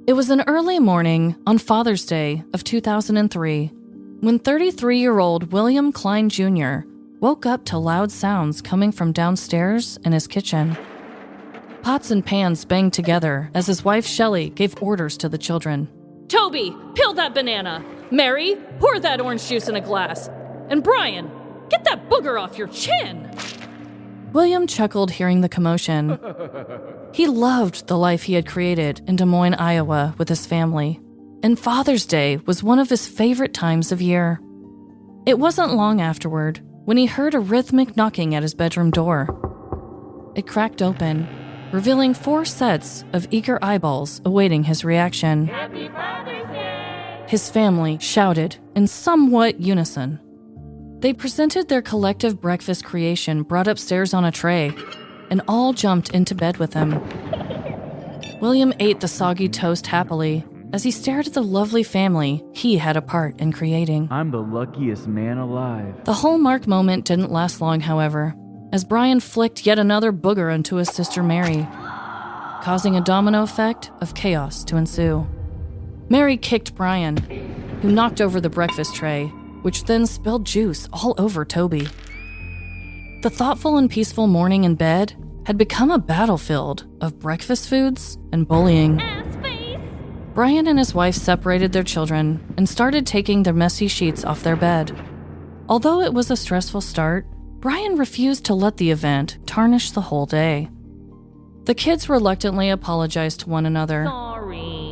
It was an early morning on Father's Day of 2003 when 33-year-old William Klein Jr. woke up to loud sounds coming from downstairs in his kitchen. Pots and pans banged together as his wife Shelly gave orders to the children. Toby, peel that banana. Mary, pour that orange juice in a glass. And Brian, get that booger off your chin. William chuckled hearing the commotion. He loved the life he had created in Des Moines, Iowa with his family, and Father's Day was one of his favorite times of year. It wasn't long afterward when he heard a rhythmic knocking at his bedroom door. It cracked open, revealing 4 sets of eager eyeballs awaiting his reaction. Happy Father's Day! His family shouted in somewhat unison. They presented their collective breakfast creation brought upstairs on a tray, and all jumped into bed with him. William ate the soggy toast happily as he stared at the lovely family he had a part in creating. I'm the luckiest man alive. The hallmark moment didn't last long, however, as Brian flicked yet another booger onto his sister Mary, causing a domino effect of chaos to ensue. Mary kicked Brian, who knocked over the breakfast tray, which then spilled juice all over Toby. The thoughtful and peaceful morning in bed had become a battlefield of breakfast foods and bullying. Brian and his wife separated their children and started taking their messy sheets off their bed. Although it was a stressful start, Brian refused to let the event tarnish the whole day. The kids reluctantly apologized to one another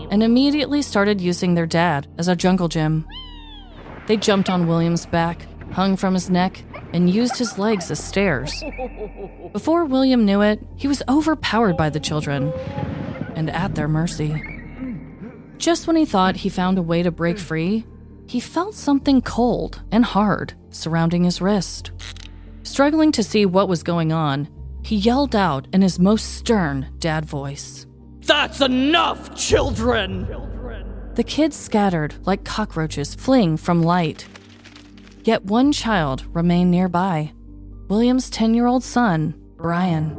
and immediately started using their dad as a jungle gym. They jumped on William's back, hung from his neck, and used his legs as stairs. Before William knew it, he was overpowered by the children and at their mercy. Just when he thought he found a way to break free, he felt something cold and hard surrounding his wrist. Struggling to see what was going on, he yelled out in his most stern dad voice, That's enough, children! The kids scattered like cockroaches fleeing from light. Yet one child remained nearby, William's 10-year-old son, Brian.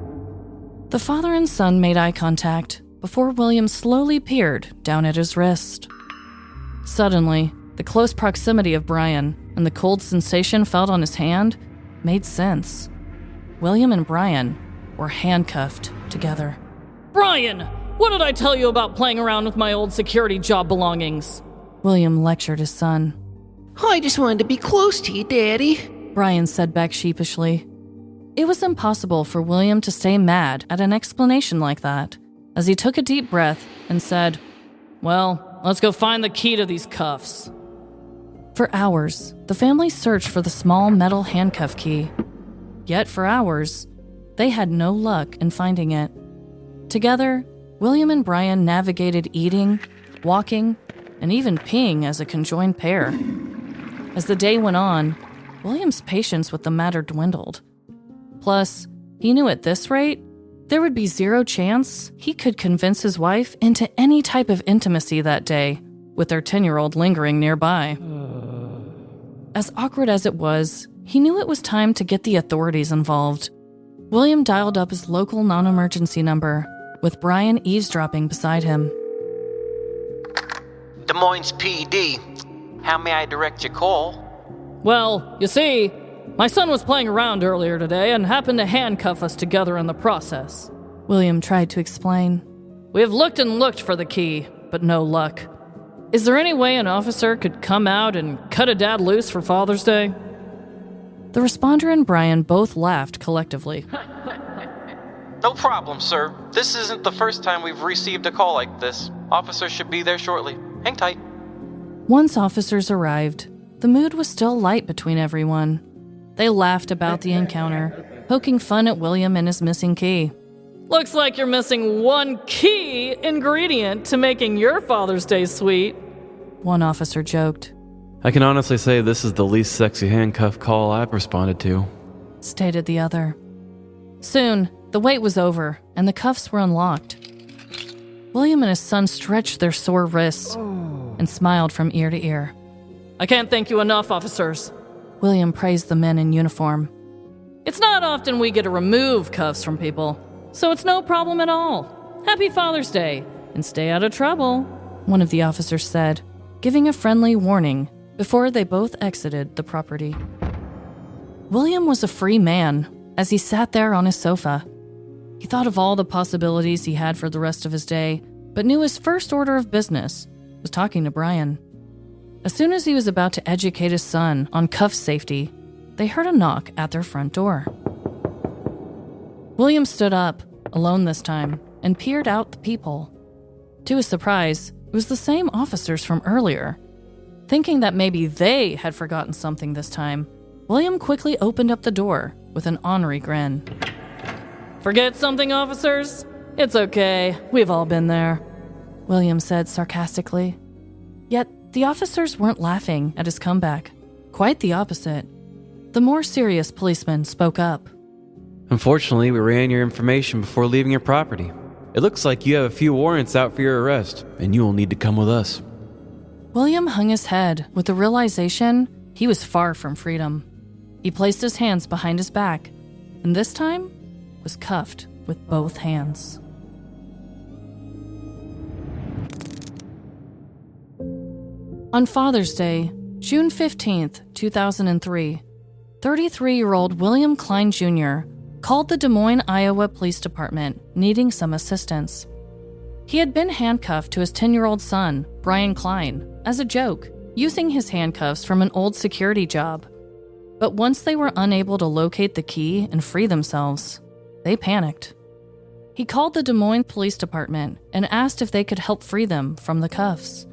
The father and son made eye contact before William slowly peered down at his wrist. Suddenly, the close proximity of Brian and the cold sensation felt on his hand made sense. William and Brian were handcuffed together. Brian, what did I tell you about playing around with my old security job belongings? William lectured his son. I just wanted to be close to you, Daddy. Brian said back sheepishly. It was impossible for William to stay mad at an explanation like that, as he took a deep breath and said, Well, let's go find the key to these cuffs. For hours, the family searched for the small metal handcuff key. Yet for hours, they had no luck in finding it. Together, William and Brian navigated eating, walking, and even peeing as a conjoined pair. As the day went on, William's patience with the matter dwindled. Plus, he knew at this rate, there would be zero chance he could convince his wife into any type of intimacy that day, with their 10-year-old lingering nearby. As awkward as it was, he knew it was time to get the authorities involved. William dialed up his local non-emergency number, with Brian eavesdropping beside him. Des Moines PD. How may I direct your call? Well, you see, my son was playing around earlier today and happened to handcuff us together in the process. William tried to explain. We have looked and looked for the key, but no luck. Is there any way an officer could come out and cut a dad loose for Father's Day? The responder and Brian both laughed collectively. No problem, sir. This isn't the first time we've received a call like this. Officers should be there shortly. Hang tight. Once officers arrived, the mood was still light between everyone. They laughed about the encounter, poking fun at William and his missing key. Looks like you're missing one key ingredient to making your Father's Day sweet, one officer joked. I can honestly say this is the least sexy handcuff call I've responded to, stated the other. Soon, the wait was over, and the cuffs were unlocked. William and his son stretched their sore wrists and smiled from ear to ear. I can't thank you enough, officers. William praised the men in uniform. It's not often we get to remove cuffs from people, so it's no problem at all. Happy Father's Day, and stay out of trouble, one of the officers said, giving a friendly warning before they both exited the property. William was a free man as he sat there on his sofa. He thought of all the possibilities he had for the rest of his day, but knew his first order of business was talking to Brian. As soon as he was about to educate his son on cuff safety, they heard a knock at their front door. William stood up, alone this time, and peered out the peephole. To his surprise, it was the same officers from earlier. Thinking that maybe they had forgotten something this time, William quickly opened up the door with an ornery grin. Forget something, officers? It's okay. We've all been there, William said sarcastically. Yet the officers weren't laughing at his comeback. Quite the opposite. The more serious policeman spoke up. Unfortunately, we ran your information before leaving your property. It looks like you have a few warrants out for your arrest, and you will need to come with us. William hung his head with the realization he was far from freedom. He placed his hands behind his back, and this time was cuffed with both hands. On Father's Day, June 15th, 2003, 33-year-old William Klein Jr. called the Des Moines, Iowa Police Department needing some assistance. He had been handcuffed to his 10-year-old son, Brian Klein, as a joke, using his handcuffs from an old security job. But once they were unable to locate the key and free themselves, they panicked. He called the Des Moines Police Department and asked if they could help free them from the cuffs.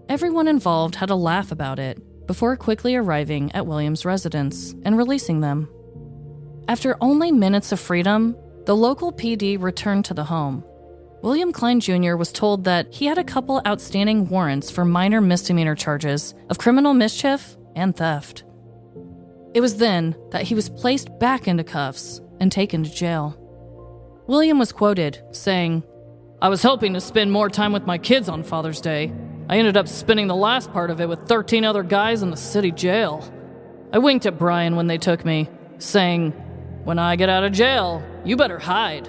Everyone involved had a laugh about it before quickly arriving at William's residence and releasing them. After only minutes of freedom, the local PD returned to the home. William Klein Jr. was told that he had a couple outstanding warrants for minor misdemeanor charges of criminal mischief and theft. It was then that he was placed back into cuffs and taken to jail. William was quoted, saying, I was hoping to spend more time with my kids on Father's Day. I ended up spending the last part of it with 13 other guys in the city jail. I winked at Brian when they took me, saying, when I get out of jail, you better hide.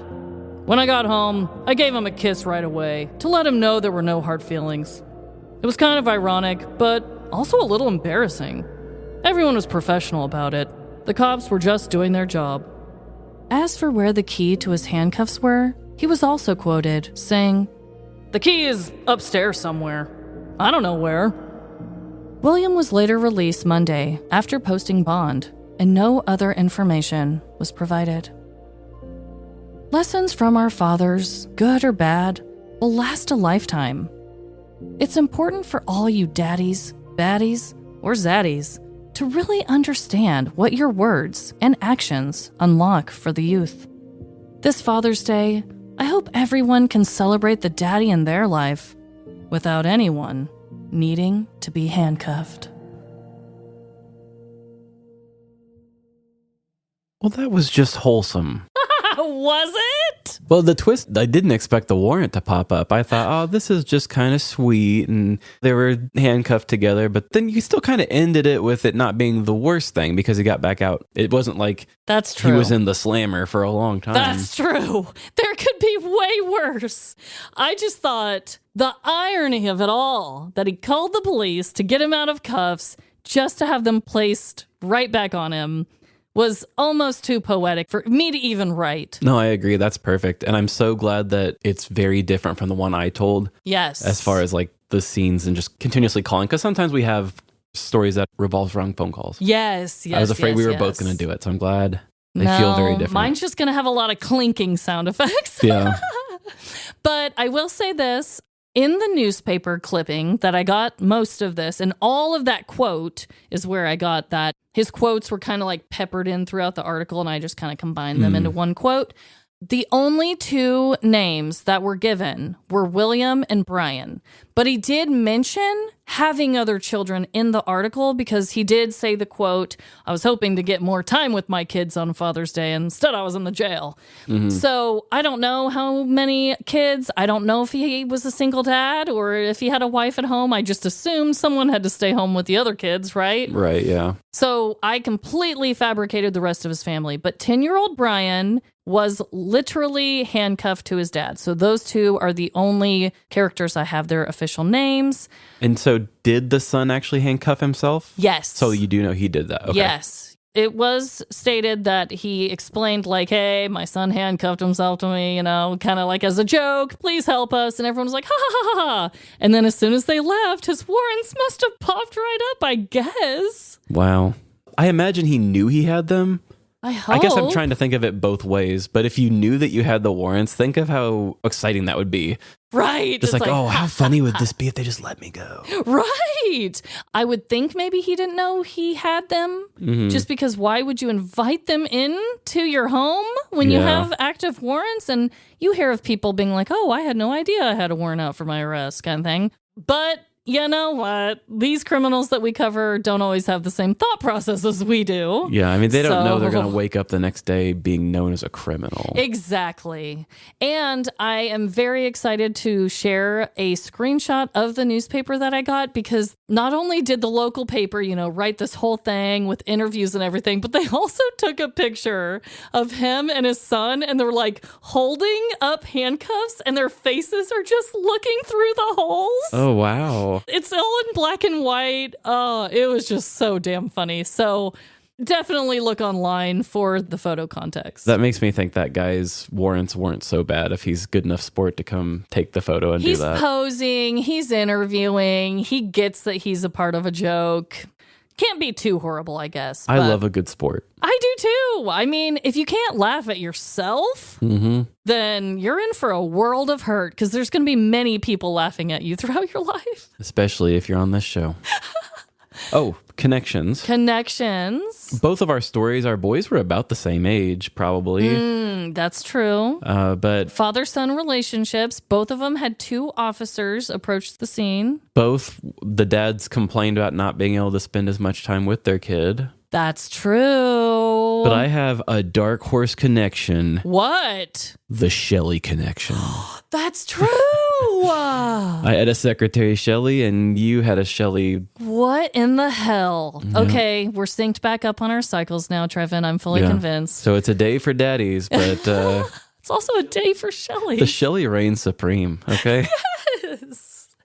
When I got home, I gave him a kiss right away to let him know there were no hard feelings. It was kind of ironic, but also a little embarrassing. Everyone was professional about it. The cops were just doing their job. As for where the key to his handcuffs were, he was also quoted, saying, the key is upstairs somewhere. I don't know where. William was later released Monday after posting bond, and no other information was provided. Lessons from our fathers, good or bad, will last a lifetime. It's important for all you daddies, baddies, or zaddies to really understand what your words and actions unlock for the youth. This Father's Day, I hope everyone can celebrate the daddy in their life without anyone needing to be handcuffed. Well, that was just wholesome. Was it? Well, the twist, I didn't expect the warrant to pop up. I thought, oh, this is just kind of sweet, and they were handcuffed together, but then you still kind of ended it with it not being the worst thing because he got back out. It wasn't like that's true. He was in the slammer for a long time. That's true. There could be way worse. I just thought the irony of it all, that he called the police to get him out of cuffs just to have them placed right back on him, was almost too poetic for me to even write. No, I agree. That's perfect. And I'm so glad that it's very different from the one I told. Yes. As far as like the scenes and just continuously calling. Because sometimes we have stories that revolve around phone calls. Yes. I was afraid we were both going to do it. So I'm glad they feel very different. Mine's just going to have a lot of clinking sound effects. Yeah. But I will say this. in the newspaper clipping that I got most of this, and all of that quote is where I got that. His quotes were kind of like peppered in throughout the article, and I just kind of combined them into one quote. The only two names that were given were William and Brian, but he did mention having other children in the article because he did say the quote, I was hoping to get more time with my kids on Father's Day. Instead, I was in the jail. So I don't know how many kids. I don't know if he was a single dad or if he had a wife at home. I just assumed someone had to stay home with the other kids, right? Right, yeah. So I completely fabricated the rest of his family. But 10-year-old Brian was literally handcuffed to his dad. So those two are the only characters I have their official names. And so did the son actually handcuff himself? Yes. So you do know he did that? Okay. Yes. It was stated that he explained like, hey, my son handcuffed himself to me, kind of like as a joke, please help us. And everyone was like, ha, ha, ha, ha. And then as soon as they left, his warrants must have popped right up, I guess. Wow. I imagine he knew he had them. I hope. I guess I'm trying to think of it both ways, but if you knew that you had the warrants, think of how exciting that would be. Right. Just like, oh, how funny would this be if they just let me go? Right. I would think maybe he didn't know he had them just because why would you invite them in to your home when you have active warrants? And you hear of people being like, oh, I had no idea I had a warrant out for my arrest kind of thing. But you know what? These criminals that we cover don't always have the same thought process as we do. Yeah, I mean, they don't know they're going to wake up the next day being known as a criminal. Exactly. And I am very excited to share a screenshot of the newspaper that I got because not only did the local paper, write this whole thing with interviews and everything, but they also took a picture of him and his son and they're like holding up handcuffs and their faces are just looking through the holes. Oh, wow. It's all in black and white. Oh, it was just so damn funny. So definitely look online for the photo context. That makes me think that guy's warrants weren't so bad if he's good enough sport to come take the photo and do that. He's posing. He's interviewing. He gets that he's a part of a joke. Can't be too horrible, I guess. I love a good sport. I do too. I mean, if you can't laugh at yourself, then you're in for a world of hurt because there's going to be many people laughing at you throughout your life. Especially if you're on this show. Oh, connections. Connections. Both of our stories, our boys were about the same age, probably. That's true. But father-son relationships, both of them had two officers approach the scene. Both the dads complained about not being able to spend as much time with their kid. That's true. But I have a dark horse connection. What? The Shelly connection. That's true. I had a secretary, Shelly, and you had a Shelly. What in the hell? Yeah. Okay, we're synced back up on our cycles now, Trevin. I'm fully convinced. So it's a day for daddies, but... it's also a day for Shelly. The Shelly reigns supreme, okay? Yes.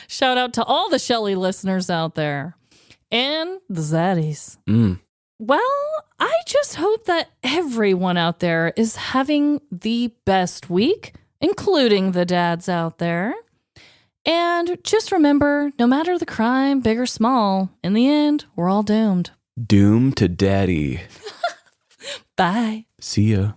Shout out to all the Shelly listeners out there. And the zaddies. Well, I just hope that everyone out there is having the best week, including the dads out there. And just remember, no matter the crime, big or small, in the end, we're all doomed. Doomed to daddy. Bye. See ya.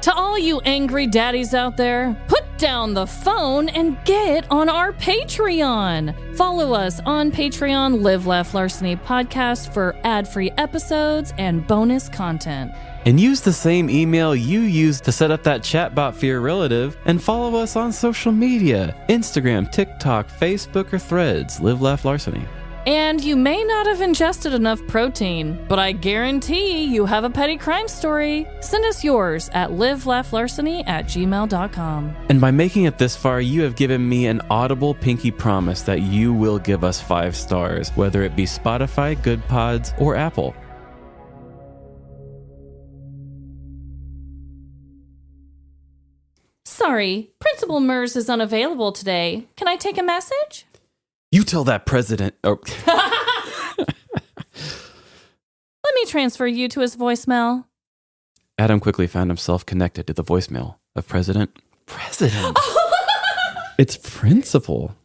To all you angry daddies out there, put down the phone and get on our Patreon. Follow us on Patreon, Live, Laugh, Larceny Podcast for ad-free episodes and bonus content. And use the same email you used to set up that chatbot for your relative and follow us on social media. Instagram, TikTok, Facebook, or Threads. Live, Laugh, Larceny. And you may not have ingested enough protein, but I guarantee you have a petty crime story. Send us yours at livelaughlarceny@gmail.com. And by making it this far, you have given me an audible pinky promise that you will give us 5 stars, whether it be Spotify, Good Pods, or Apple. Sorry, Principal Mers is unavailable today. Can I take a message? You tell that president. Oh. Let me transfer you to his voicemail. Adam quickly found himself connected to the voicemail of President. It's Principal.